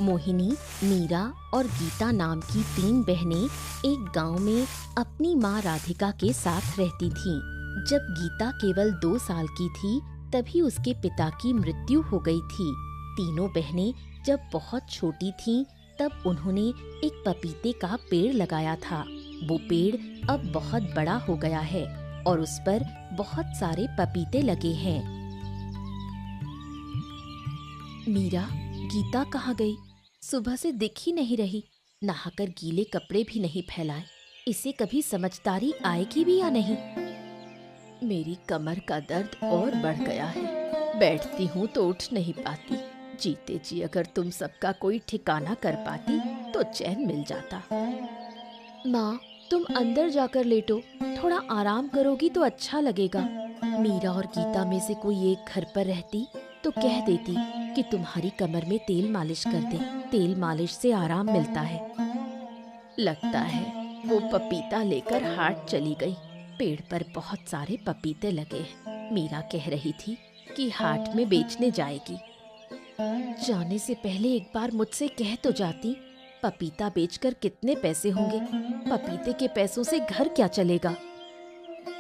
मोहिनी, मीरा और गीता नाम की 3 बहनें एक गांव में अपनी माँ राधिका के साथ रहती थीं। जब गीता केवल 2 साल की थी तभी उसके पिता की मृत्यु हो गई थी। तीनों बहनें जब बहुत छोटी थीं तब उन्होंने एक पपीते का पेड़ लगाया था। वो पेड़ अब बहुत बड़ा हो गया है और उस पर बहुत सारे पपीते लगे हैं। मीरा, गीता कहाँ गई? सुबह से दिख ही नहीं रही। नहाकर गीले कपड़े भी नहीं फैलाए। इसे कभी समझदारी आएगी भी या नहीं? मेरी कमर का दर्द और बढ़ गया है। बैठती हूँ तो उठ नहीं पाती। जीते जी अगर तुम सबका कोई ठिकाना कर पाती तो चैन मिल जाता। माँ, तुम अंदर जाकर लेटो। थोड़ा आराम करोगी तो अच्छा लगेगा। मीरा और गीता में से कोई एक घर पर रहती तो कह देती कि तुम्हारी कमर में तेल मालिश कर दे। तेल मालिश से आराम मिलता है। लगता है वो पपीता लेकर हाट चली गई। पेड़ पर बहुत सारे पपीते लगे हैं। मीरा कह रही थी कि हाट में बेचने जाएगी। जाने से पहले एक बार मुझसे कह तो जाती। पपीता बेचकर कितने पैसे होंगे? पपीते के पैसों से घर क्या चलेगा?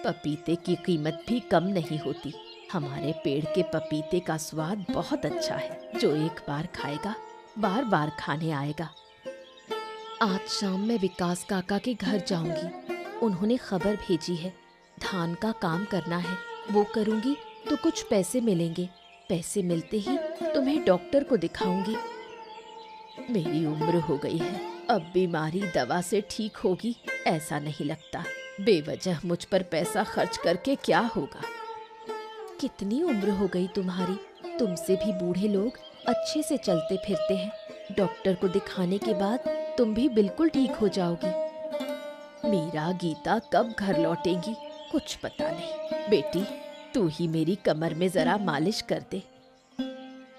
पपीते की कीमत भी कम नहीं होती। हमारे पेड़ के पपीते का स्वाद बहुत अच्छा है। जो एक बार खाएगा बार बार खाने आएगा। आज शाम मैं विकास काका के घर जाऊंगी। उन्होंने खबर भेजी है। धान का काम करना है। वो करूंगी तो कुछ पैसे मिलेंगे। पैसे मिलते ही तुम्हें डॉक्टर को दिखाऊंगी। मेरी उम्र हो गई है। अब बीमारी दवा से ठीक होगी ऐसा नहीं लगता। बेवजह मुझ पर पैसा खर्च करके क्या होगा? कितनी उम्र हो गई तुम्हारी? तुमसे भी बूढ़े लोग अच्छे से चलते फिरते हैं। डॉक्टर को दिखाने के बाद तुम भी बिल्कुल ठीक हो जाओगी। मीरा, गीता कब घर लौटेंगी कुछ पता नहीं। बेटी, तू ही मेरी कमर में जरा मालिश कर दे।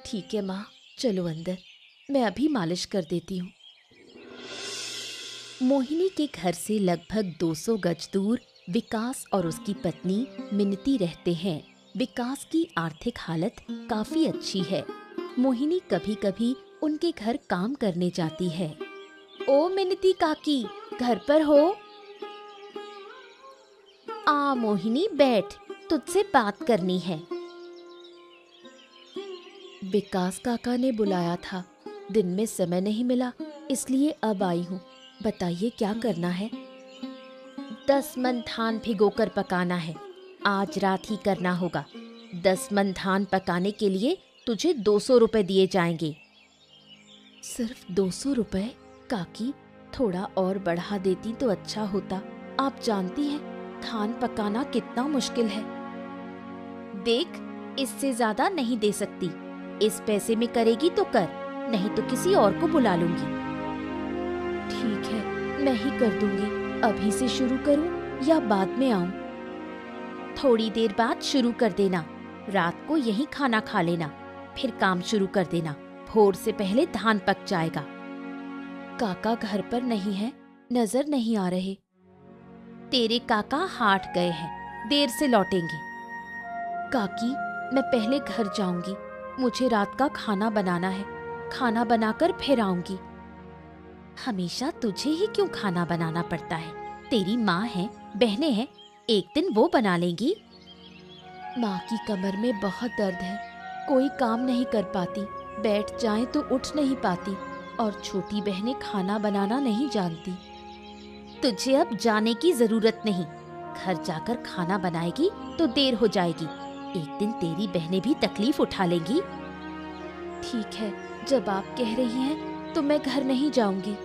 ठीक है माँ, चलो अंदर, मैं अभी मालिश कर देती हूँ। मोहिनी के घर से लगभग 200 गज दूर विकास और उसकी पत्नी मिनती रहते हैं। विकास की आर्थिक हालत काफी अच्छी है। मोहिनी कभी कभी उनके घर काम करने जाती है। ओ मिनती काकी, घर पर हो? आ मोहिनी, बैठ, तुझसे बात करनी है। विकास काका ने बुलाया था। दिन में समय नहीं मिला इसलिए अब आई हूँ। बताइए क्या करना है? 10 मन धान भिगोकर पकाना है। आज रात ही करना होगा। 10 मन धान पकाने के लिए तुझे 200 रुपए दिए जाएंगे। सिर्फ 200 रुपए? काकी, थोड़ा और बढ़ा देती तो अच्छा होता। आप जानती हैं धान पकाना कितना मुश्किल है। देख, इससे ज्यादा नहीं दे सकती। इस पैसे में करेगी तो कर, नहीं तो किसी और को बुला लूंगी। ठीक है, मैं ही कर दूंगी। अभी से शुरू करूं या बाद में आऊं? थोड़ी देर बाद शुरू कर देना। रात को यही खाना खा लेना, फिर काम शुरू कर देना। भोर से पहले धान पक जाएगा। काका घर पर नहीं है, नजर नहीं आ रहे। तेरे काका हाट गए हैं, देर से लौटेंगे। काकी, मैं पहले घर जाऊंगी। मुझे रात का खाना बनाना है। खाना बनाकर फिर आऊंगी। हमेशा तुझे ही क्यों खाना बनाना पड़ता है? तेरी माँ है, बहनें हैं, एक दिन वो बना लेंगी। माँ की कमर में बहुत दर्द है। कोई काम नहीं कर पाती। बैठ जाए तो उठ नहीं पाती। और छोटी बहनें खाना बनाना नहीं जानती। तुझे अब जाने की जरूरत नहीं। घर जाकर खाना बनाएगी तो देर हो जाएगी। एक दिन तेरी बहनें भी तकलीफ उठा लेंगी। ठीक है, जब आप कह रही हैं तो मैं घर नहीं जाऊंगी।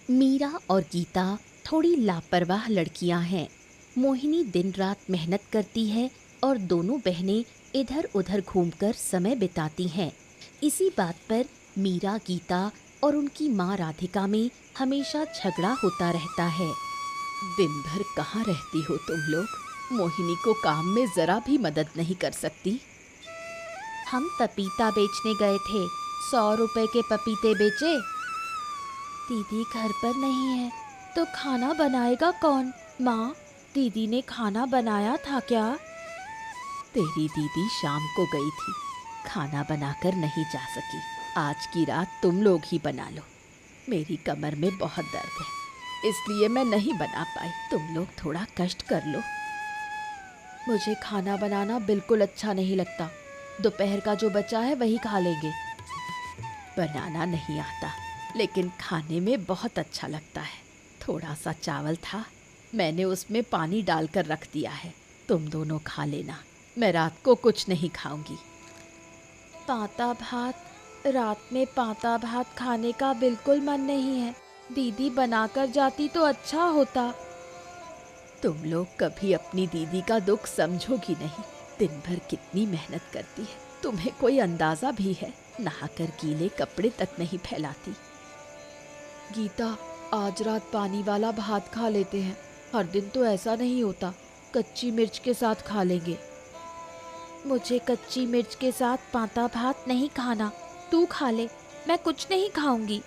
मीरा और गीता थोड़ी लापरवाह लड़कियां हैं। मोहिनी दिन रात मेहनत करती है और दोनों बहनें इधर उधर घूमकर समय बिताती हैं। इसी बात पर मीरा, गीता और उनकी माँ राधिका में हमेशा झगड़ा होता रहता है। दिन भर कहाँ रहती हो तुम लोग? मोहिनी को काम में जरा भी मदद नहीं कर सकती। हम पपीता बेचने गए थे। 100 रुपए के पपीते बेचे। दीदी घर पर नहीं है तो खाना बनाएगा कौन? माँ, दीदी ने खाना बनाया था क्या? तेरी दीदी शाम को गई थी, खाना बनाकर नहीं जा सकी। आज की रात तुम लोग ही बना लो। मेरी कमर में बहुत दर्द है, इसलिए मैं नहीं बना पाई। तुम लोग थोड़ा कष्ट कर लो। मुझे खाना बनाना बिल्कुल अच्छा नहीं लगता। दोपहर का जो बचा है वही खा लेंगे। बनाना नहीं आता, लेकिन खाने में बहुत अच्छा लगता है। थोड़ा सा चावल था, मैंने उसमें पानी डालकर रख दिया है। तुम दोनों खा लेना, मैं रात को कुछ नहीं खाऊंगी। पाता भात? रात में पाता भात खाने का बिल्कुल मन नहीं है। दीदी बनाकर जाती तो अच्छा होता। तुम लोग कभी अपनी दीदी का दुख समझोगी नहीं। दिन भर कितनी मेहनत करती है, तुम्हें कोई अंदाजा भी है? नहाकर गीले कपड़े तक नहीं फैलाती। गीता, आज रात पानी वाला भात खा लेते हैं। हर दिन तो ऐसा नहीं होता। कच्ची मिर्च के साथ खा लेंगे। मुझे कच्ची मिर्च के साथ पाता भात नहीं खाना। तू खा ले, मैं कुछ नहीं खाऊंगी।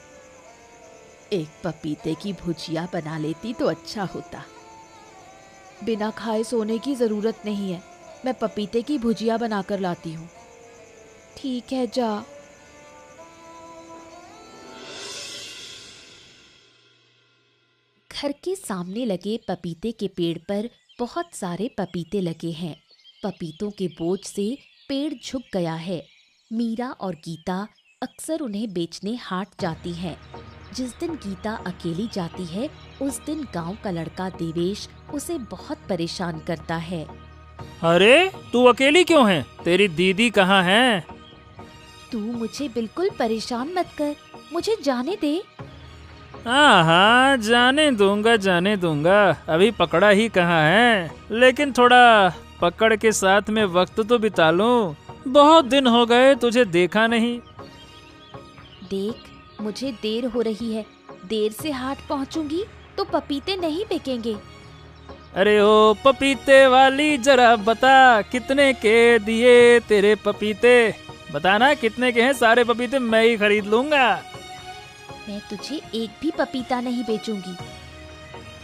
एक पपीते की भुजिया बना लेती तो अच्छा होता। बिना खाए सोने की जरूरत नहीं है। मैं पपीते की भुजिया बनाकर लाती हूँ। ठीक है, जा। घर के सामने लगे पपीते के पेड़ पर बहुत सारे पपीते लगे हैं। पपीतों के बोझ से पेड़ झुक गया है। मीरा और गीता अक्सर उन्हें बेचने हाट जाती हैं। जिस दिन गीता अकेली जाती है, उस दिन गांव का लड़का देवेश उसे बहुत परेशान करता है। अरे, तू अकेली क्यों है? तेरी दीदी कहाँ है? तू मुझे बिल्कुल परेशान मत कर, मुझे जाने दे। हाँ, जाने दूंगा। अभी पकड़ा ही कहाँ है, लेकिन थोड़ा पकड़ के साथ में वक्त तो बिता लूं। बहुत दिन हो गए तुझे देखा नहीं। देख, मुझे देर हो रही है। देर से हाट पहुंचूंगी तो पपीते नहीं बिकेंगे। अरे ओ पपीते वाली, जरा बता कितने के दिए तेरे पपीते? बताना कितने के हैं। सारे पपीते मैं ही खरीद लूंगा। मैं तुझे एक भी पपीता नहीं बेचूंगी।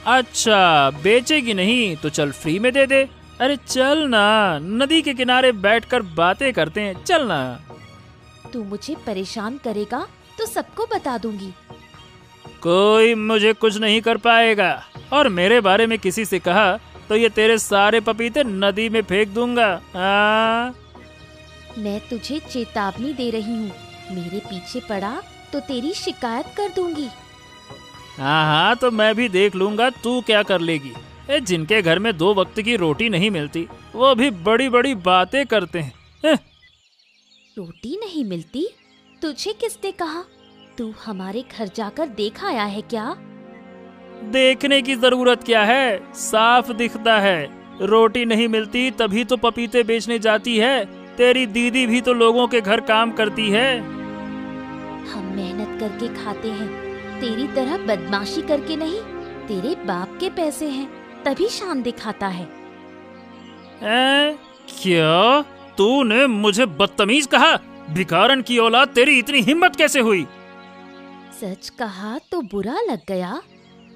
अच्छा, बेचेगी नहीं तो चल फ्री में दे दे। अरे चल ना, नदी के किनारे बैठकर बातें करते हैं, चल ना। तू मुझे परेशान करेगा तो सबको बता दूंगी। कोई मुझे कुछ नहीं कर पाएगा, और मेरे बारे में किसी से कहा तो ये तेरे सारे पपीते नदी में फेंक दूंगा। मैं तुझे चेतावनी दे रही हूँ। मेरे पीछे पड़ा तो तेरी शिकायत कर दूंगी। हाँ, तो मैं भी देख लूंगा तू क्या कर लेगी। जिनके घर में 2 वक्त की रोटी नहीं मिलती, वो भी बड़ी बड़ी बातें करते हैं। रोटी नहीं मिलती? तुझे किसने कहा? तू हमारे घर जाकर देख आया है क्या? देखने की जरूरत क्या है, साफ दिखता है। रोटी नहीं मिलती तभी तो पपीते बेचने जाती है। तेरी दीदी भी तो लोगों के घर काम करती है। हम मेहनत करके खाते हैं, तेरी तरह बदमाशी करके नहीं। तेरे बाप के पैसे हैं, तभी शान दिखाता है। क्या तूने मुझे बदतमीज कहा? भिखारन की औलाद, तेरी इतनी हिम्मत कैसे हुई? सच कहा तो बुरा लग गया।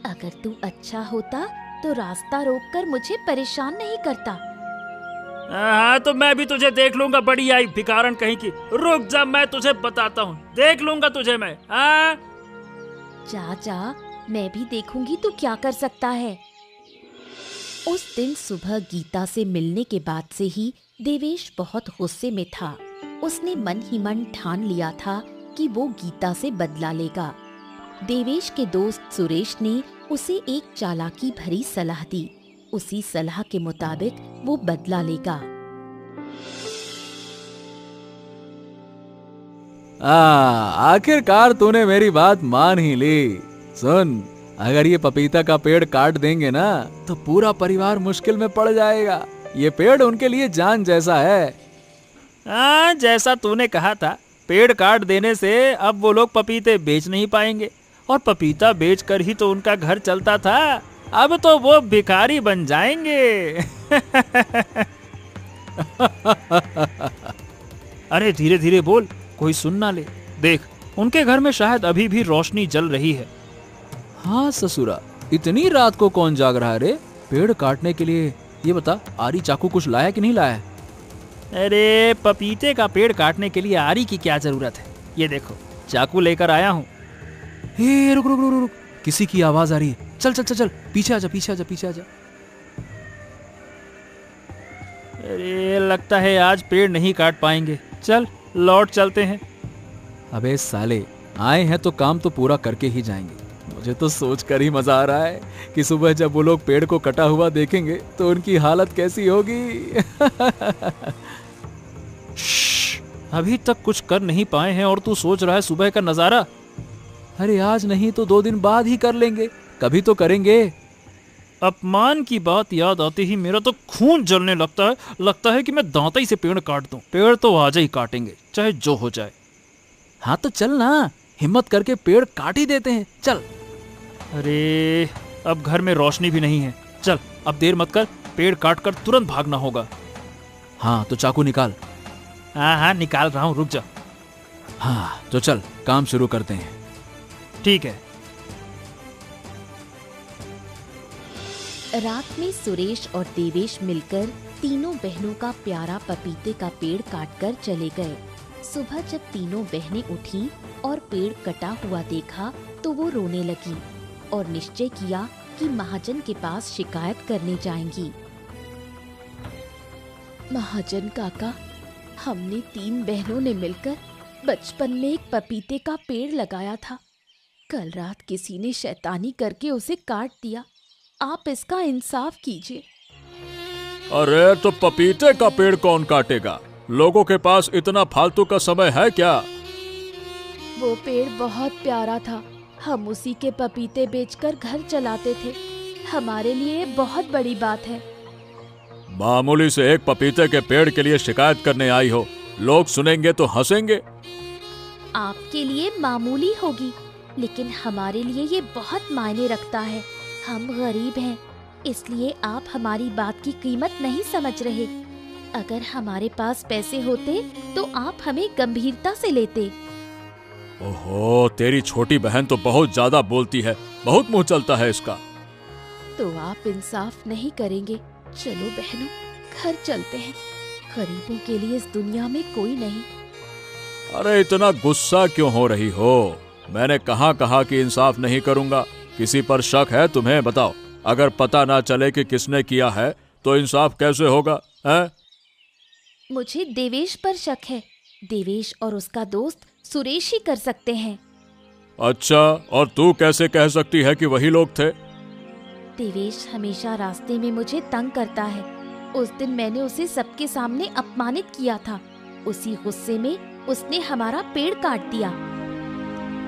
अगर तू अच्छा होता तो रास्ता रोककर मुझे परेशान नहीं करता। हाँ, तो मैं भी तुझे देख लूंगा, बड़ी आई भिखारन कहीं की। रुक जा, मैं तुझे बताता हूँ, देख लूंगा तुझे मैं। जा जा, मैं भी देखूंगी तू क्या कर सकता है। उस दिन सुबह गीता से मिलने के बाद से ही देवेश बहुत गुस्से में था। उसने मन ही मन ठान लिया था कि वो गीता से बदला लेगा। देवेश के दोस्त सुरेश ने उसे एक चालाकी भरी सलाह दी। उसी सलाह के मुताबिक वो बदला लेगा। आखिरकार तूने मेरी बात मान ही ली। सुन, अगर ये पपीता का पेड़ काट देंगे ना तो पूरा परिवार मुश्किल में पड़ जाएगा। ये पेड़ उनके लिए जान जैसा है। जैसा तूने कहा था, पेड़ काट देने से अब वो लोग पपीते बेच नहीं पाएंगे, और पपीता बेचकर ही तो उनका घर चलता था। अब तो वो भिखारी बन जाएंगे। अरे धीरे धीरे बोल, कोई सुन ना ले। देख, उनके घर में शायद अभी भी रोशनी जल रही है। हाँ ससुरा, इतनी रात को कौन जाग रहा है रे? पेड़ काटने के लिए ये बता, आरी चाकू कुछ लाया कि नहीं लाया? अरे पपीते का पेड़ काटने के लिए आरी की क्या जरूरत है? ये देखो चाकू लेकर आया हूँ। हे रुक रुक रुक रुक, किसी की आवाज आ रही है। चल चल चल चल, पीछे आजा पीछे आजा पीछे आजा। अरे लगता है आज पेड़ नहीं काट पाएंगे, चल लौट चलते हैं। अबे साले, आए हैं तो काम तो पूरा करके ही जाएंगे। मुझे तो सोचकर ही मजा आ रहा है कि सुबह जब वो लोग पेड़ को कटा हुआ देखेंगे तो उनकी हालत कैसी होगी। अभी तक कुछ कर नहीं पाए हैं और तू सोच रहा है सुबह का नजारा। अरे आज नहीं तो 2 दिन बाद ही कर लेंगे, कभी तो करेंगे। अपमान की बात याद आते ही मेरा तो खून जलने लगता है कि मैं दांतई से पेड़ काट दूं। पेड़ तो आज ही काटेंगे चाहे जो हो जाए। हाँ तो चल ना, हिम्मत करके पेड़ काट ही देते हैं, चल। अरे अब घर में रोशनी भी नहीं है, चल अब देर मत कर, पेड़ काट कर तुरंत भागना होगा। हाँ तो चाकू निकाल। हाँ निकाल रहा हूँ, रुक जा। हाँ तो चल काम शुरू करते हैं। ठीक है। रात में सुरेश और देवेश मिलकर तीनों बहनों का प्यारा पपीते का पेड़ काटकर चले गए। सुबह जब तीनों बहनें उठी और पेड़ कटा हुआ देखा तो वो रोने लगी और निश्चय किया कि महाजन के पास शिकायत करने जाएंगी। महाजन काका, हमने 3 बहनों ने मिलकर बचपन में एक पपीते का पेड़ लगाया था। कल रात किसी ने शैतानी करके उसे काट दिया। आप इसका इंसाफ कीजिए। अरे तो पपीते का पेड़ कौन काटेगा? लोगों के पास इतना फालतू का समय है क्या? वो पेड़ बहुत प्यारा था, हम उसी के पपीते बेचकर घर चलाते थे। हमारे लिए बहुत बड़ी बात है। मामूली से एक पपीते के पेड़ के लिए शिकायत करने आई हो, लोग सुनेंगे तो हंसेंगे। आपके लिए मामूली होगी, लेकिन हमारे लिए ये बहुत मायने रखता है। हम गरीब हैं, इसलिए आप हमारी बात की कीमत नहीं समझ रहे। अगर हमारे पास पैसे होते तो आप हमें गंभीरता से लेते। ओहो, तेरी छोटी बहन तो बहुत ज्यादा बोलती है, बहुत मुंह चलता है इसका। तो आप इंसाफ नहीं करेंगे। चलो बहनों, घर चलते हैं। गरीबों के लिए इस दुनिया में कोई नहीं। अरे इतना गुस्सा क्यों हो रही हो? मैंने कहाँ कहा कि इंसाफ नहीं करूंगा? किसी पर शक है तुम्हें? बताओ। अगर पता ना चले कि किसने किया है तो इंसाफ कैसे होगा? है? मुझे देवेश पर शक है। देवेश और उसका दोस्त सुरेश ही कर सकते हैं। अच्छा, और तू कैसे कह सकती है कि वही लोग थे? देवेश हमेशा रास्ते में मुझे तंग करता है। उस दिन मैंने उसे सबके सामने अपमानित किया था। उसी गुस्से में उसने हमारा पेड़ काट दिया।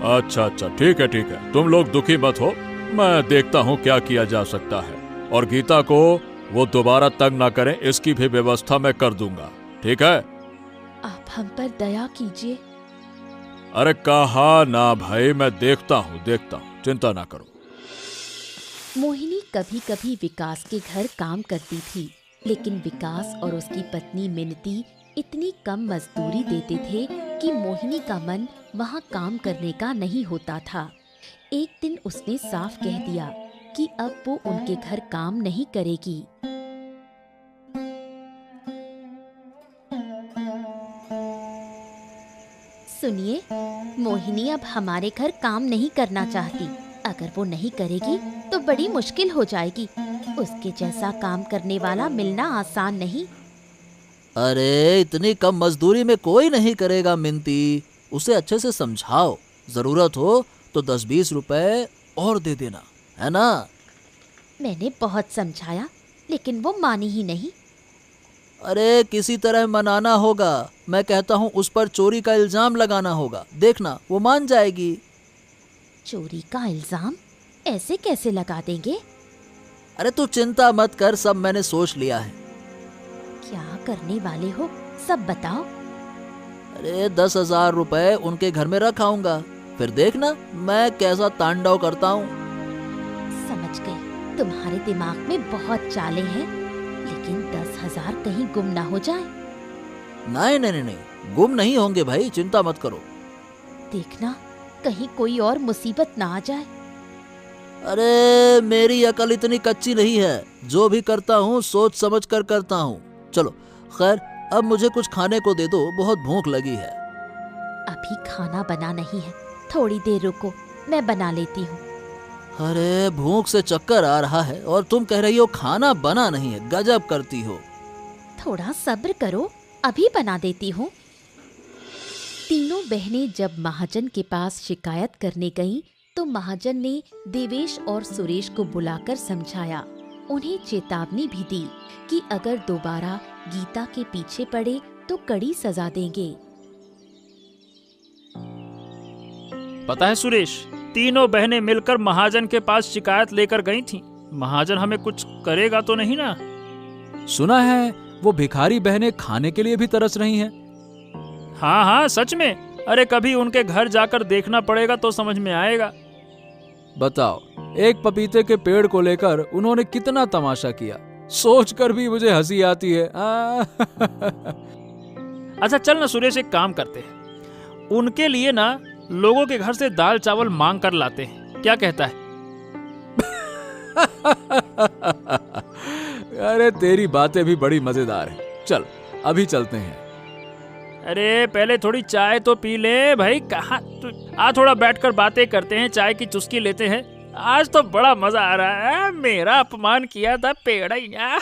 अच्छा, ठीक है, तुम लोग दुखी मत हो, मैं देखता हूँ क्या किया जा सकता है। और गीता को वो दोबारा तंग ना करें, इसकी भी व्यवस्था मैं कर दूंगा। ठीक है? आप हम पर दया कीजिए। अरे कहा ना भाई, मैं देखता हूँ, चिंता ना करो। मोहिनी कभी कभी विकास के घर काम करती थी, लेकिन विकास और उसकी पत्नी मिनती इतनी कम मजदूरी देते थे कि मोहिनी का मन वहाँ काम करने का नहीं होता था। एक दिन उसने साफ कह दिया कि अब वो उनके घर काम नहीं करेगी। सुनिए, मोहिनी अब हमारे घर काम नहीं करना चाहती। अगर वो नहीं करेगी तो बड़ी मुश्किल हो जाएगी। उसके जैसा काम करने वाला मिलना आसान नहीं। अरे इतनी कम मजदूरी में कोई नहीं करेगा मिनती। उसे अच्छे से समझाओ, जरूरत हो तो 10-20 रुपए और दे देना, है ना? मैंने बहुत समझाया, लेकिन वो मानी ही नहीं। अरे किसी तरह मनाना होगा। मैं कहता हूँ उस पर चोरी का इल्जाम लगाना होगा। देखना वो मान जाएगी। चोरी का इल्जाम ऐसे कैसे लगा देंगे? अरे तू चिंता मत कर, सब मैंने सोच लिया है। क्या करने वाले हो, सब बताओ। अरे 10,000 रुपए उनके घर में रखाऊंगा, फिर देखना मैं कैसा तांडव करता हूँ। समझ गई, तुम्हारे दिमाग में बहुत चालें हैं, लेकिन 10,000 कहीं गुम ना हो जाए। नहीं, गुम नहीं होंगे भाई, चिंता मत करो। देखना कहीं कोई और मुसीबत ना आ जाए। अरे मेरी अकल इतनी कच्ची नहीं है। जो भी करता हूँ सोच समझ कर करता हूँ। चलो खैर, अब मुझे कुछ खाने को दे दो, बहुत भूख लगी है। अभी खाना बना नहीं है, थोड़ी देर रुको, मैं बना लेती हूँ। अरे भूख से चक्कर आ रहा है और तुम कह रही हो खाना बना नहीं है, गजब करती हो। थोड़ा सब्र करो, अभी बना देती हूँ। तीनों बहनें जब महाजन के पास शिकायत करने गईं, तो महाजन ने देवेश और सुरेश को बुलाकर समझाया। उन्हें चेतावनी भी दी कि अगर दोबारा गीता के पीछे पड़े तो कड़ी सजा देंगे। पता है सुरेश, तीनों बहनें मिलकर महाजन के पास शिकायत लेकर गई थीं। महाजन हमें कुछ करेगा तो नहीं ना? सुना है वो भिखारी बहनें खाने के लिए भी तरस रही हैं। हाँ हाँ, सच में। अरे कभी उनके घर जाकर देखना पड़ेगा तो समझ में आएगा। बताओ, एक पपीते के पेड़ को लेकर उन्होंने कितना तमाशा किया, सोचकर भी मुझे हंसी आती है। अच्छा चल ना सुरेश, एक काम करते हैं, उनके लिए ना लोगों के घर से दाल चावल मांग कर लाते हैं, क्या कहता है? अरे तेरी बातें भी बड़ी मजेदार हैं। चल अभी चलते हैं। अरे पहले थोड़ी चाय तो पी ले भाई। कहाँ आ, थोड़ा बैठकर बातें करते हैं, चाय की चुस्की लेते हैं। आज तो बड़ा मजा आ रहा है। मेरा अपमान किया था पेड़ैया।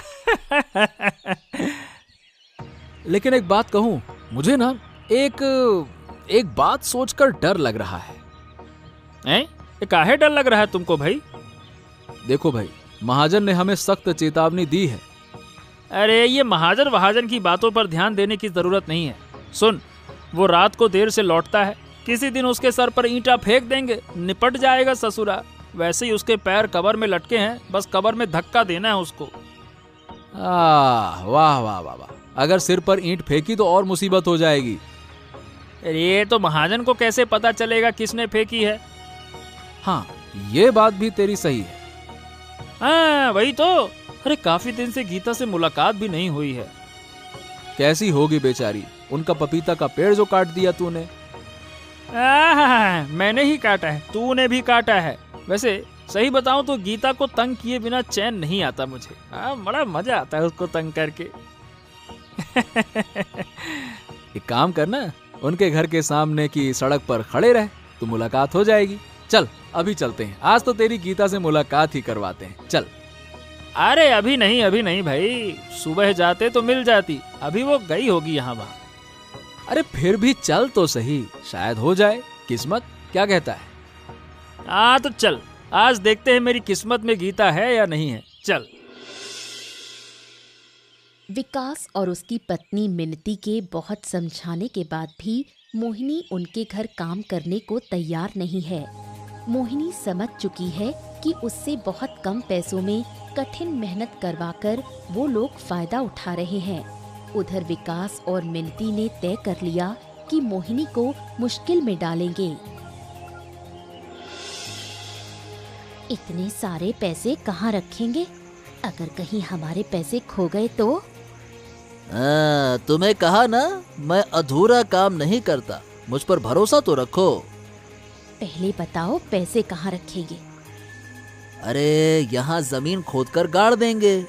लेकिन एक बात कहूँ, मुझे ना एक बात सोचकर डर लग रहा है। ये काहे डर लग रहा है तुमको भाई? देखो भाई, महाजन ने हमें सख्त चेतावनी दी है। अरे ये महाजन वहाजन की बातों पर ध्यान देने की जरूरत नहीं है। सुन, वो रात को देर से लौटता है, किसी दिन उसके सर पर ईंटा फेंक देंगे, निपट जाएगा ससुरा। वैसे ही उसके पैर कबर में लटके हैं, बस कबर में धक्का देना है उसको। वाह वाह वाह वाह, अगर सिर पर ईंट फेंकी तो और मुसीबत हो जाएगी। ये तो महाजन को कैसे पता चलेगा किसने फेंकी है? हाँ, ये बात भी तेरी सही है। हाँ वही तो। अरे काफी दिन से गीता से मुलाकात भी नहीं हुई है। कैसी होगी बेचारी, उनका पपीता का पेड़ जो काट दिया तूने। मैंने ही काटा है, तूने भी काटा है। वैसे सही बताऊं तो गीता को तंग किए बिना चैन नहीं आता मुझे। बड़ा मजा आता है उसको तंग करके। एक काम करना, उनके घर के सामने की सड़क पर खड़े रह, तो मुलाकात हो जाएगी। चल अभी चलते हैं, आज तो तेरी गीता से मुलाकात ही करवाते हैं। चल। अरे अभी नहीं भाई, सुबह जाते तो मिल जाती, अभी वो गई होगी यहाँ वहाँ। अरे फिर भी चल तो सही, शायद हो जाए किस्मत, क्या कहता है? तो चल, आज देखते हैं मेरी किस्मत में गीता है या नहीं है। चल। विकास और उसकी पत्नी मिनती के बहुत समझाने के बाद भी मोहिनी उनके घर काम करने को तैयार नहीं है। मोहिनी समझ चुकी है कि उससे बहुत कम पैसों में कठिन मेहनत करवाकर वो लोग फायदा उठा रहे हैं। उधर विकास और मिनती ने तय कर लिया कि मोहिनी को मुश्किल में डालेंगे। इतने सारे पैसे कहाँ रखेंगे? अगर कहीं हमारे पैसे खो गए तो? तुम्हें कहा ना, मैं अधूरा काम नहीं करता, मुझ पर भरोसा तो रखो। पहले बताओ पैसे कहाँ रखेंगे? अरे यहाँ जमीन खोदकर गाड़ देंगे।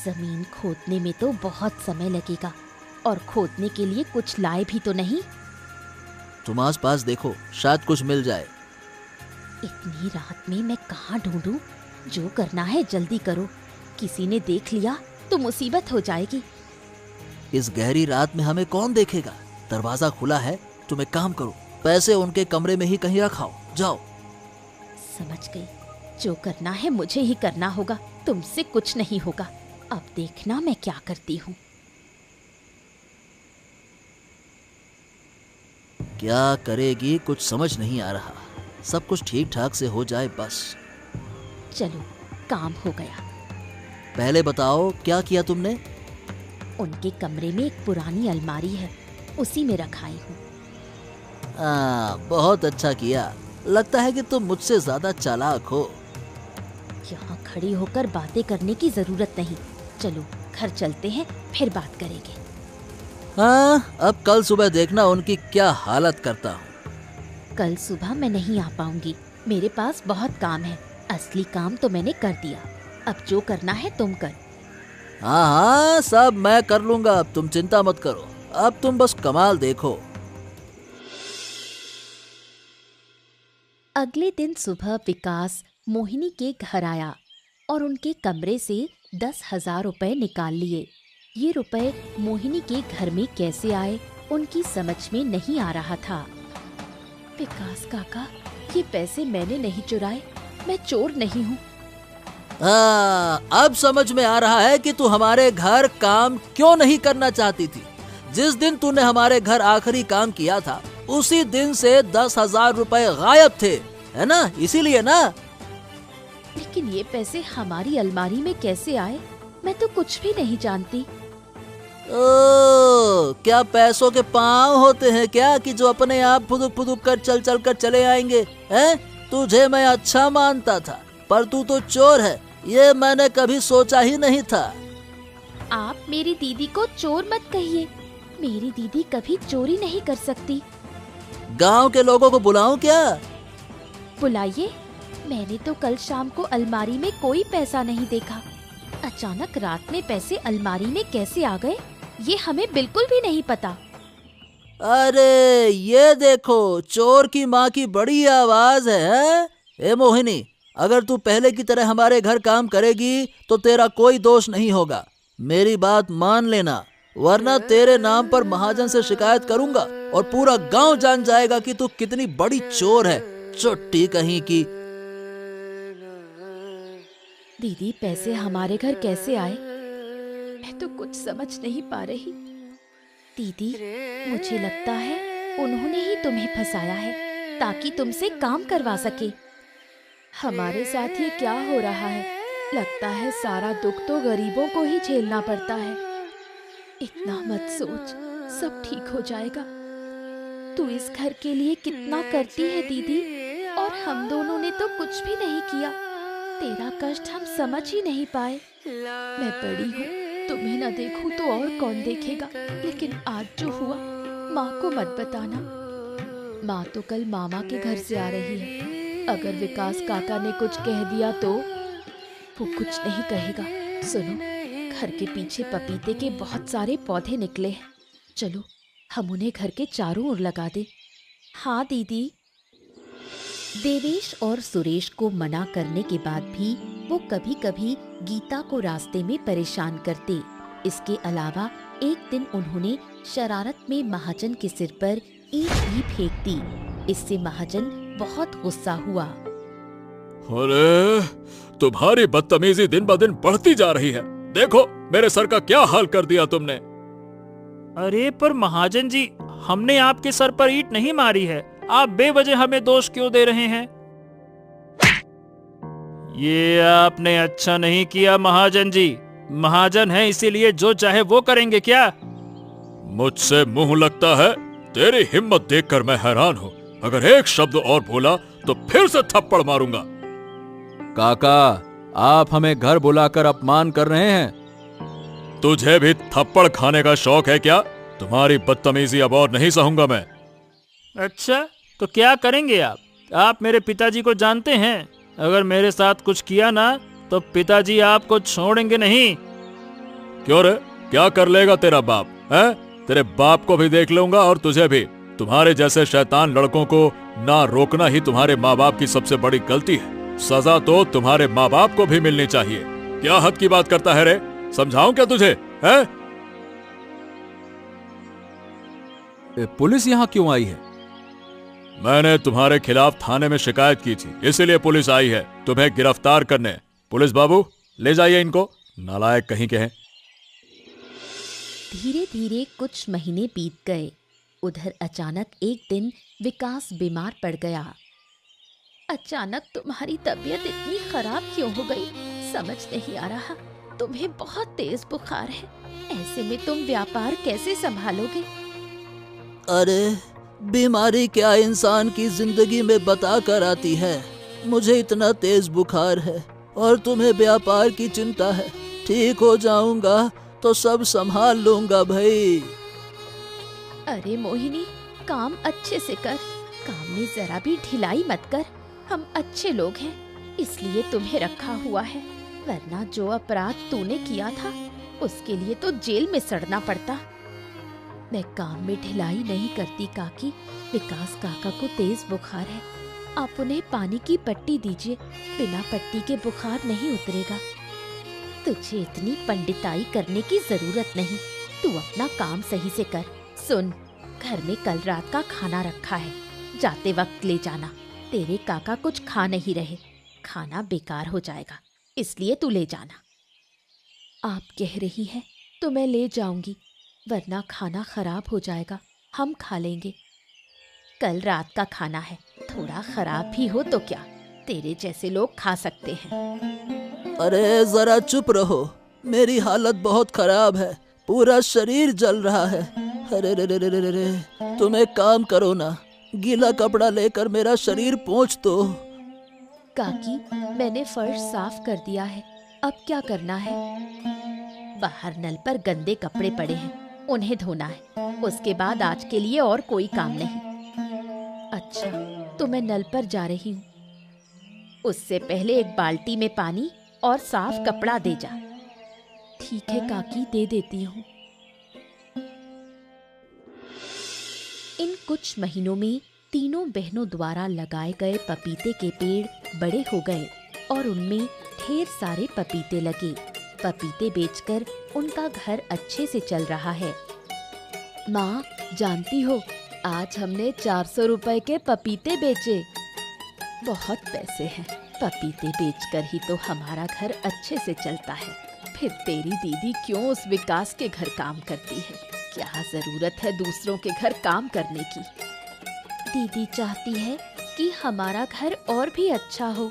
जमीन खोदने में तो बहुत समय लगेगा, और खोदने के लिए कुछ लाए भी तो नहीं। तुम आस पास देखो, शायद कुछ मिल जाए। इतनी रात में मैं कहाँ ढूंढूं? जो करना है जल्दी करो, किसी ने देख लिया तो मुसीबत हो जाएगी। इस गहरी रात में हमें कौन देखेगा? दरवाजा खुला है, तुम एक काम करो, पैसे उनके कमरे में ही कहीं रखाओ, जाओ। समझ गई, जो करना है मुझे ही करना होगा, तुमसे कुछ नहीं होगा। अब देखना मैं क्या करती हूँ। क्या करेगी कुछ समझ नहीं आ रहा, सब कुछ ठीक ठाक से हो जाए बस। चलो, काम हो गया। पहले बताओ क्या किया तुमने? उनके कमरे में एक पुरानी अलमारी है, उसी में रखाई हूँ। बहुत अच्छा किया, लगता है कि तुम मुझसे ज्यादा चालाक हो। यहाँ खड़ी होकर बातें करने की जरूरत नहीं, चलो घर चलते हैं, फिर बात करेंगे। अब कल सुबह देखना उनकी क्या हालत करता हूँ। कल सुबह मैं नहीं आ पाऊंगी, मेरे पास बहुत काम है। असली काम तो मैंने कर दिया, अब जो करना है तुम कर। हाँ हाँ, सब मैं कर लूंगा, अब तुम चिंता मत करो। अब तुम बस कमाल देखो। अगले दिन सुबह विकास मोहिनी के घर आया और उनके कमरे से 10,000 रुपए निकाल लिए। ये रुपए मोहिनी के घर में कैसे आए उनकी समझ में नहीं आ रहा था। विकास काका, ये पैसे मैंने नहीं चुराए, मैं चोर नहीं हूँ। अब समझ में आ रहा है कि तू हमारे घर काम क्यों नहीं करना चाहती थी। जिस दिन तूने हमारे घर आखिरी काम किया था उसी दिन से 10,000 रुपए गायब थे, है ना? इसीलिए ना। लेकिन ये पैसे हमारी अलमारी में कैसे आए, मैं तो कुछ भी नहीं जानती। क्या पैसों के पाँव होते हैं क्या कि जो अपने आप फुदुक फुदुक कर चल कर चले आएंगे? हैं? तुझे मैं अच्छा मानता था, पर तू तो चोर है, ये मैंने कभी सोचा ही नहीं था। आप मेरी दीदी को चोर मत कहिए, मेरी दीदी कभी चोरी नहीं कर सकती। गांव के लोगों को बुलाऊं क्या? बुलाइए। मैंने तो कल शाम को अलमारी में कोई पैसा नहीं देखा। अचानक रात में पैसे अलमारी में कैसे आ गए, ये हमें बिल्कुल भी नहीं पता। अरे ये देखो, चोर की माँ की बड़ी आवाज है। ए मोहिनी, अगर तू पहले की तरह हमारे घर काम करेगी तो तेरा कोई दोष नहीं होगा। मेरी बात मान लेना, वरना तेरे नाम पर महाजन से शिकायत करूंगा और पूरा गांव जान जाएगा कि तू कितनी बड़ी चोर है, चुट्टी कहीं की। दीदी, पैसे हमारे घर कैसे आए, मैं तो कुछ समझ नहीं पा रही। दीदी, मुझे लगता है उन्होंने ही तुम्हें फंसाया है ताकि तुमसे काम करवा सके। हमारे साथ ये क्या हो रहा है? लगता है सारा दुख तो गरीबों को ही झेलना पड़ता है। इतना मत सोच, सब ठीक हो जाएगा। तू इस घर के लिए कितना करती है दीदी, और हम दोनों ने तो कुछ भी नहीं किया। तेरा कष्ट हम समझ ही नहीं पाए। मैं बड़ी हूँ, तुम्हें न देखूं तो और कौन देखेगा। लेकिन आज जो हुआ, माँ को मत बताना। माँ तो कल मामा के घर से आ रही है। अगर विकास काका ने कुछ कह दिया तो वो कुछ नहीं कहेगा। सुनो, घर के पीछे पपीते के बहुत सारे पौधे निकले हैं, चलो हम उन्हें घर के चारों ओर लगा दें। हाँ दीदी। देवेश और सुरेश को मना करने के बाद भी वो कभी कभी गीता को रास्ते में परेशान करते। इसके अलावा एक दिन उन्होंने शरारत में महाजन के सिर पर ईंट भी फेंक दी। इससे महाजन बहुत गुस्सा हुआ। अरे, तुम्हारी बदतमीजी दिन ब दिन बढ़ती जा रही है। देखो मेरे सर का क्या हाल कर दिया तुमने। अरे पर महाजन जी, हमने आपके सर पर ईंट नहीं मारी है, आप बेवजह हमें दोष क्यों दे रहे हैं? ये आपने अच्छा नहीं किया महाजन जी। महाजन है इसीलिए जो चाहे वो करेंगे क्या? मुझसे मुंह लगता है? तेरी हिम्मत देखकर मैं हैरान हूँ। अगर एक शब्द और बोला तो फिर से थप्पड़ मारूंगा। काका, आप हमें घर बुलाकर अपमान कर रहे हैं। तुझे भी थप्पड़ खाने का शौक है क्या? तुम्हारी बदतमीजी अब और नहीं सहूंगा मैं। अच्छा, तो क्या करेंगे आप? आप मेरे पिताजी को जानते हैं, अगर मेरे साथ कुछ किया ना तो पिताजी आपको छोड़ेंगे नहीं। क्यों रे, क्या कर लेगा तेरा बाप है? तेरे बाप को भी देख लूंगा और तुझे भी। तुम्हारे जैसे शैतान लड़कों को ना रोकना ही तुम्हारे माँ बाप की सबसे बड़ी गलती है। सजा तो तुम्हारे माँ बाप को भी मिलनी चाहिए। क्या हद की बात करता है रे? समझाऊं क्या तुझे? है? पुलिस यहाँ क्यों आई है? मैंने तुम्हारे खिलाफ थाने में शिकायत की थी, इसीलिए पुलिस आई है तुम्हें गिरफ्तार करने। पुलिस बाबू, ले जाइए इनको, नालायक कहीं के हैं। धीरे धीरे कुछ महीने बीत गए। उधर अचानक एक दिन विकास बीमार पड़ गया। अचानक तुम्हारी तबीयत इतनी खराब क्यों हो गई, समझ नहीं आ रहा। तुम्हें बहुत तेज बुखार है, ऐसे में तुम व्यापार कैसे संभालोगे? अरे, बीमारी क्या इंसान की जिंदगी में बता कर आती है। मुझे इतना तेज बुखार है और तुम्हें व्यापार की चिंता है। ठीक हो जाऊंगा तो सब संभाल लूंगा भाई। अरे मोहिनी, काम अच्छे से कर, काम में जरा भी ढिलाई मत कर। हम अच्छे लोग हैं, इसलिए तुम्हें रखा हुआ है, वरना जो अपराध तूने किया था उसके लिए तो जेल में सड़ना पड़ता। मैं काम में ढिलाई नहीं करती काकी। विकास काका को तेज बुखार है, आप उन्हें पानी की पट्टी दीजिए, बिना पट्टी के बुखार नहीं उतरेगा। तुझे इतनी पंडिताई करने की जरूरत नहीं, तू अपना काम सही से कर। सुन, घर में कल रात का खाना रखा है, जाते वक्त ले जाना। तेरे काका कुछ खा नहीं रहे, खाना बेकार हो जाएगा, इसलिए तू ले जाना। आप कह रही हैं तो मैं ले जाऊंगी, वरना खाना खराब हो जाएगा, हम खा लेंगे। कल रात का खाना है, थोड़ा खराब भी हो तो क्या, तेरे जैसे लोग खा सकते हैं। अरे जरा चुप रहो, मेरी हालत बहुत खराब है, पूरा शरीर जल रहा है। अरे रे रे रे रे रे, तुम एक काम करो ना, गीला कपड़ा लेकर मेरा शरीर पोंछ दो। काकी, मैंने फर्श साफ कर दिया है, अब क्या करना है? बाहर नल पर गंदे कपड़े पड़े हैं, उन्हें धोना है, उसके बाद आज के लिए और कोई काम नहीं। अच्छा, तो मैं नल पर जा रही हूँ, उससे पहले एक बाल्टी में पानी और साफ कपड़ा दे जा। ठीक है काकी, दे देती हूँ। इन कुछ महीनों में तीनों बहनों द्वारा लगाए गए पपीते के पेड़ बड़े हो गए और उनमें ढेर सारे पपीते लगे। पपीते बेचकर उनका घर अच्छे से चल रहा है। माँ, जानती हो, आज हमने 400 रुपए के पपीते बेचे। बहुत पैसे हैं, पपीते बेचकर ही तो हमारा घर अच्छे से चलता है। फिर तेरी दीदी क्यों उस विकास के घर काम करती है? क्या जरूरत है दूसरों के घर काम करने की? दीदी चाहती है कि हमारा घर और भी अच्छा हो,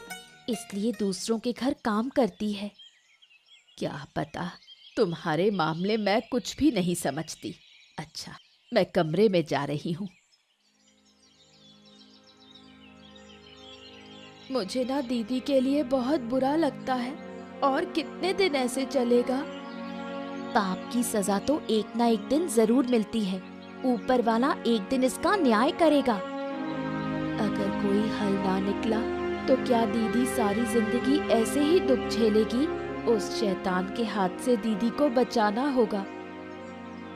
इसलिए दूसरों के घर काम करती है। क्या पता, तुम्हारे मामले में कुछ भी नहीं समझती। अच्छा, मैं कमरे में जा रही हूँ। मुझे ना दीदी के लिए बहुत बुरा लगता है, और कितने दिन ऐसे चलेगा? पाप की सजा तो एक ना एक दिन जरूर मिलती है, ऊपर वाला एक दिन इसका न्याय करेगा। अगर कोई हल ना निकला तो क्या दीदी सारी जिंदगी ऐसे ही दुख झेलेगी? उस शैतान के हाथ से दीदी को बचाना होगा।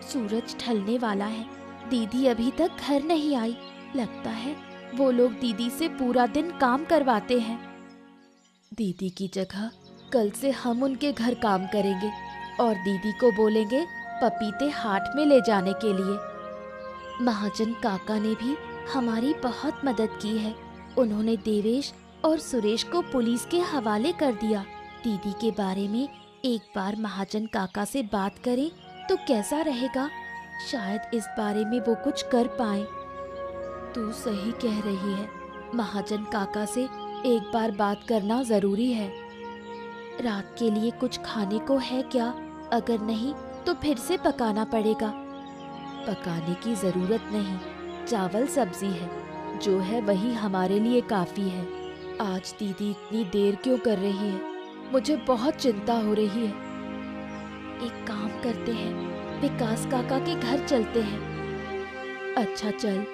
सूरज ढलने वाला है, दीदी अभी तक घर नहीं आई। लगता है वो लोग दीदी से पूरा दिन काम करवाते हैं। दीदी की जगह कल से हम उनके घर काम करेंगे और दीदी को बोलेंगे पपीते हाट में ले जाने के लिए। महाजन काका ने भी हमारी बहुत मदद की है। उन्होंने देवेश और सुरेश को पुलिस के हवाले कर दिया। दीदी के बारे में एक बार महाजन काका से बात करें तो कैसा रहेगा? शायद इस बारे में वो कुछ कर पाए। तू सही कह रही है, महाजन काका से एक बार बात करना जरूरी है। रात के लिए कुछ खाने को है क्या? अगर नहीं तो फिर से पकाना पड़ेगा। पकाने की जरूरत नहीं, चावल सब्जी है, जो है वही हमारे लिए काफी है। आज दीदी इतनी देर क्यों कर रही है? मुझे बहुत चिंता हो रही है। एक काम करते हैं, विकास काका के घर चलते हैं। अच्छा चल।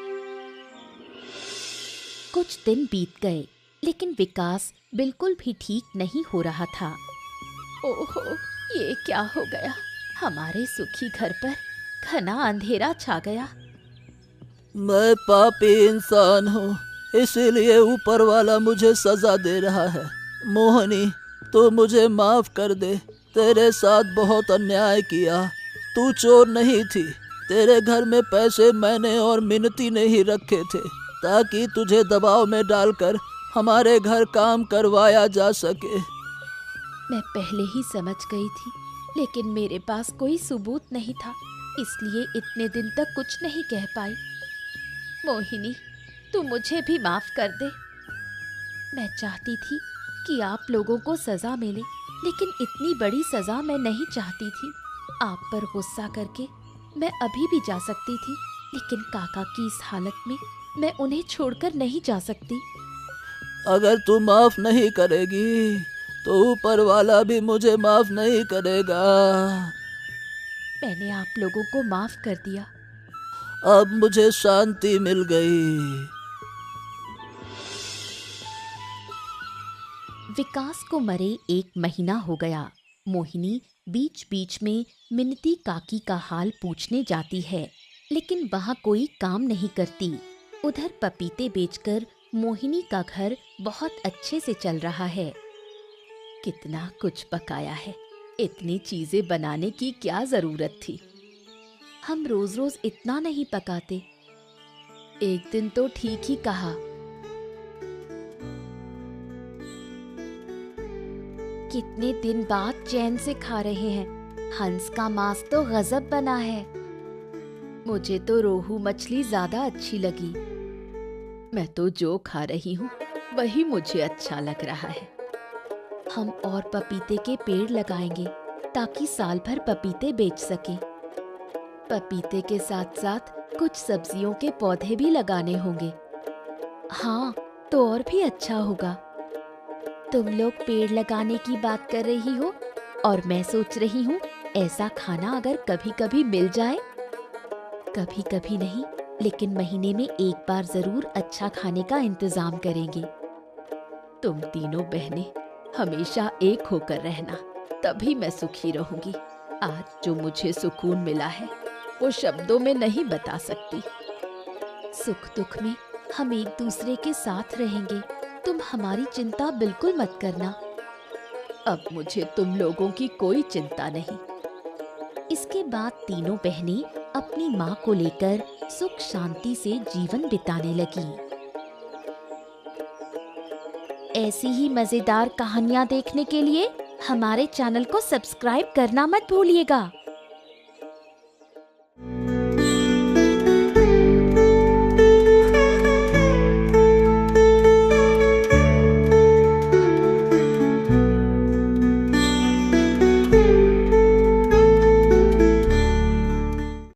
कुछ दिन बीत गए, लेकिन विकास बिल्कुल भी ठीक नहीं हो रहा था। ओहो, ये क्या हो गया? हमारे सुखी घर पर घना अंधेरा छा गया। मैं पापी इंसान हूँ, इसीलिए ऊपर वाला मुझे सजा दे रहा है। मोहिनी, तू मुझे माफ कर दे, तेरे साथ बहुत अन्याय किया। तू चोर नहीं थी, तेरे घर में पैसे मैंने और मिनती ने ही रखे थे, ताकि तुझे दबाव में डालकर हमारे घर काम करवाया जा सके। मैं पहले ही समझ गई थी, लेकिन मेरे पास कोई सबूत नहीं था, इसलिए इतने दिन तक कुछ नहीं कह पाई। मोहिनी, तू मुझे भी माफ कर दे। मैं चाहती थी कि आप लोगों को सजा मिले, लेकिन इतनी बड़ी सजा मैं नहीं चाहती थी। आप पर गुस्सा करके मैं अभी भी जा सकती थी, लेकिन काका की इस हालत में मैं उन्हें छोड़कर नहीं जा सकती। अगर तू माफ नहीं करेगी तो ऊपर वाला भी मुझे माफ नहीं करेगा। मैंने आप लोगों को माफ कर दिया। अब मुझे शांति मिल गई। विकास को मरे 1 महीना हो गया। मोहिनी बीच बीच में मिनती काकी का हाल पूछने जाती है, लेकिन वहाँ कोई काम नहीं करती। उधर पपीते बेचकर मोहिनी का घर बहुत अच्छे से चल रहा है। कितना कुछ पकाया है, इतनी चीजें बनाने की क्या जरूरत थी। हम रोज रोज इतना नहीं पकाते। एक दिन तो ठीक ही कहा। कितने दिन बाद चैन से खा रहे हैं। हंस का मांस तो गजब बना है। मुझे तो रोहू मछली ज्यादा अच्छी लगी। मैं तो जो खा रही हूँ वही मुझे अच्छा लग रहा है। हम और पपीते के पेड़ लगाएंगे ताकि साल भर पपीते बेच सके। पपीते के साथ साथ कुछ सब्जियों के पौधे भी लगाने होंगे। हाँ, तो और भी अच्छा होगा। तुम लोग पेड़ लगाने की बात कर रही हो और मैं सोच रही हूँ ऐसा खाना अगर कभी कभी मिल जाए। कभी कभी नहीं, लेकिन महीने में एक बार जरूर अच्छा खाने का इंतजाम करेंगे। तुम तीनों बहनें हमेशा एक होकर रहना, तभी मैं सुखी रहूंगी। आज जो मुझे सुकून मिला है वो शब्दों में नहीं बता सकती। सुख दुख में हम एक दूसरे के साथ रहेंगे। तुम हमारी चिंता बिल्कुल मत करना। अब मुझे तुम लोगों की कोई चिंता नहीं। इसके बाद तीनों बहनें अपनी माँ को लेकर सुख शांति से जीवन बिताने लगी। ऐसी ही मजेदार कहानियाँ देखने के लिए हमारे चैनल को सब्सक्राइब करना मत भूलिएगा।